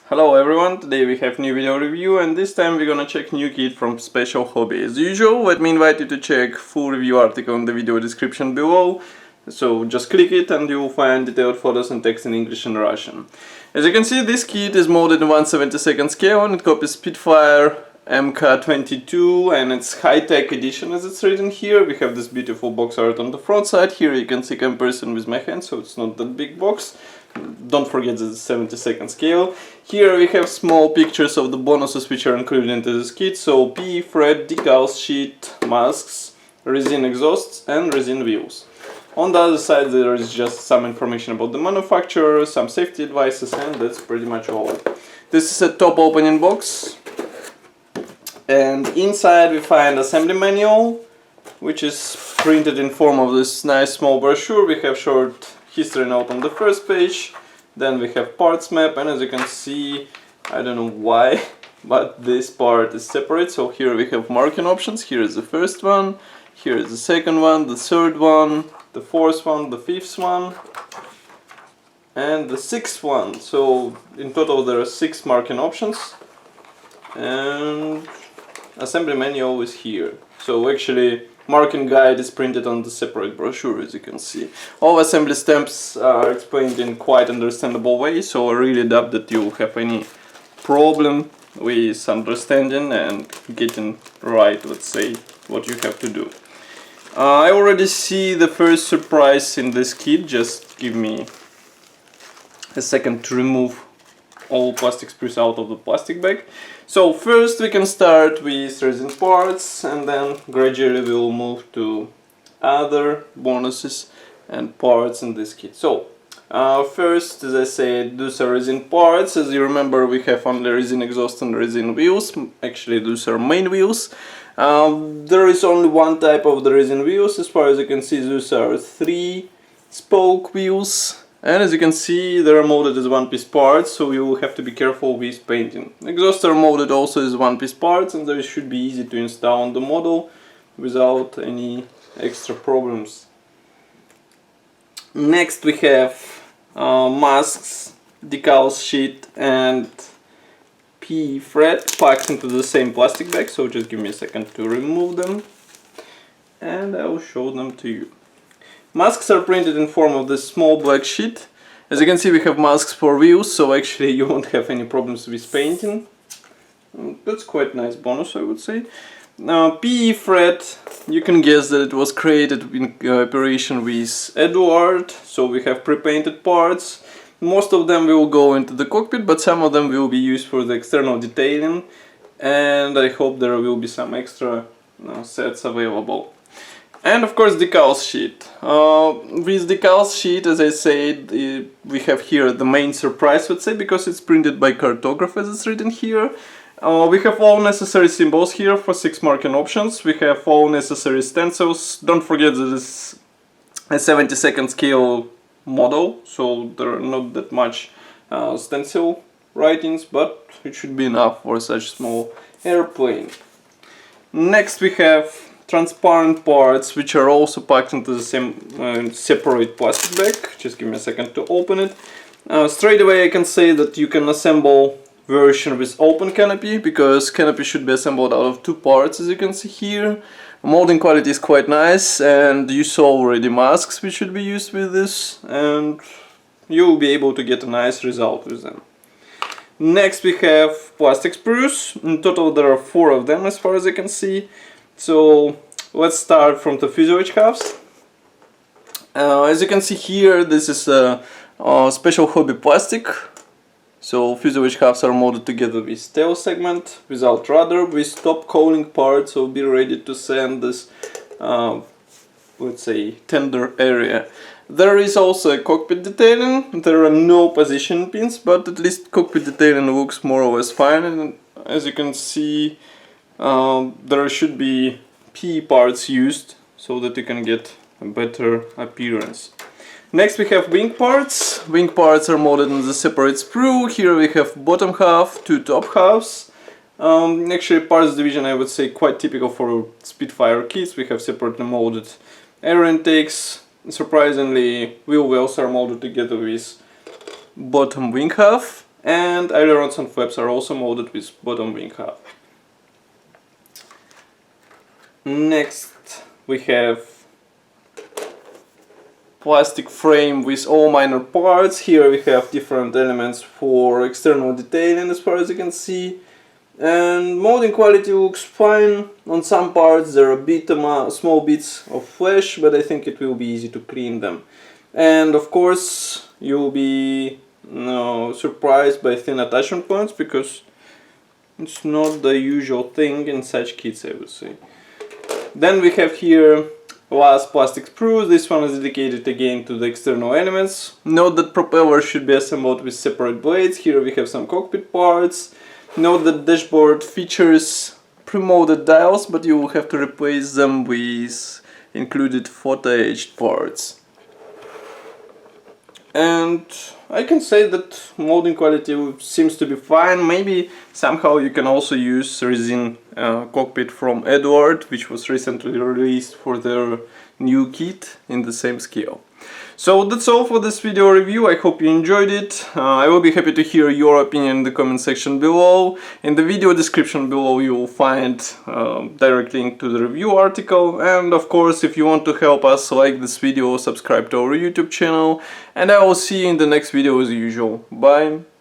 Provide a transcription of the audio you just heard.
Hello everyone, today we have new video review and this time we're gonna check new kit from Special Hobby. As usual, let me invite you to check full review article in the video description below. So just click it and you will find detailed photos and text in English and Russian. As you can see, this kit is molded in 1/72 scale and it copies Spitfire Mk.22 and it's high-tech edition as it's written here. We have this beautiful box art on the front side. Here you can see comparison with my hand, so it's not that big box. Don't forget that it's 72nd scale. Here we have small pictures of the bonuses which are included into this kit. So PE thread, decals, sheet, masks, resin exhausts and resin wheels. On the other side there is just some information about the manufacturer, some safety advices, and that's pretty much all. This is a top opening box. And inside we find assembly manual, which is printed in form of this nice small brochure. We have short history note on the first page, then we have parts map, and as you can see, I don't know why, but this part is separate. So here we have marking options. Here is the first one, here is the second one, the third one, the fourth one, the fifth one, and the sixth one. So in total there are 6 marking options, and assembly manual is here. So actually marking guide is printed on the separate brochure, as you can see. All assembly steps are explained in quite understandable way, so I really doubt that you have any problem with understanding and getting right, let's say, what you have to do. I already see the first surprise in this kit. Just give me a second to remove all plastic sprues out of the plastic bag. So first we can start with resin parts and then gradually we will move to other bonuses and parts in this kit. So first, as I said, those are resin parts. As you remember, we have only resin exhaust and resin wheels. Actually those are main wheels. There is only one type of the resin wheels. As far as you can see, those are 3 spoke wheels. And as you can see, they are molded as one-piece parts, so you will have to be careful with painting. Exhausts are molded also as one-piece parts, and they should be easy to install on the model without any extra problems. Next we have masks, decals, sheet and PE thread packed into the same plastic bag, so just give me a second to remove them and I will show them to you. Masks are printed in form of this small black sheet. As you can see, we have masks for wheels, so actually you won't have any problems with painting. That's quite nice bonus, I would say. PE thread, you can guess that it was created in cooperation with Edward, so we have pre-painted parts. Most of them will go into the cockpit, but some of them will be used for the external detailing, and I hope there will be some extra sets available. And of course decals sheet. With decals sheet, as I said, we have here the main surprise, let's say, because it's printed by cartograph as it's written here. We have all necessary symbols here for 6 marking options. We have all necessary stencils. Don't forget that it's a 72nd scale model, so there are not that much stencil writings, but it should be enough for such small airplane. Next we have transparent parts, which are also packed into the same separate plastic bag. Just give me a second to open it. Straight away I can say that you can assemble version with open canopy, because canopy should be assembled out of 2 parts, as you can see here. Molding quality is quite nice, and you saw already masks which should be used with this, and you will be able to get a nice result with them. Next we have plastic sprues. In total there are 4 of them as far as I can see. So let's start from the fuselage halves. As you can see here, this is a Special Hobby plastic. So fuselage halves are molded together with tail segment, without rudder, with top cowling part, so be ready to sand this, let's say, tender area. There is also a cockpit detailing. There are no position pins, but at least cockpit detailing looks more or less fine. And as you can see, there should be PE parts used so that you can get a better appearance. Next we have wing parts. Wing parts are molded in the separate sprue. Here we have bottom half, 2 top halves. Actually parts division, I would say, quite typical for Spitfire kits. We have separately molded air intakes. Surprisingly, wheel wells are molded together with bottom wing half. and ailerons and flaps are also molded with bottom wing hub. Next we have plastic frame with all minor parts. Here we have different elements for external detailing as far as you can see. And molding quality looks fine. On some parts there are small bits of flesh, but I think it will be easy to clean them. And of course you'll be surprised by thin attachment points, because it's not the usual thing in such kits, I would say. Then we have here last plastic sprues. This one is dedicated again to the external elements. Note that propeller should be assembled with separate blades. Here we have some cockpit parts. Note that dashboard features pre-molded dials, but you will have to replace them with included photo-etched parts. And I can say that molding quality seems to be fine. Maybe somehow you can also use resin cockpit from Edward, which was recently released for their new kit in the same scale. So that's all for this video review. I hope you enjoyed it. I will be happy to hear your opinion in the comment section below. In the video description below you will find direct link to the review article, and of course if you want to help us, like this video, subscribe to our YouTube channel, and I will see you in the next video as usual. Bye!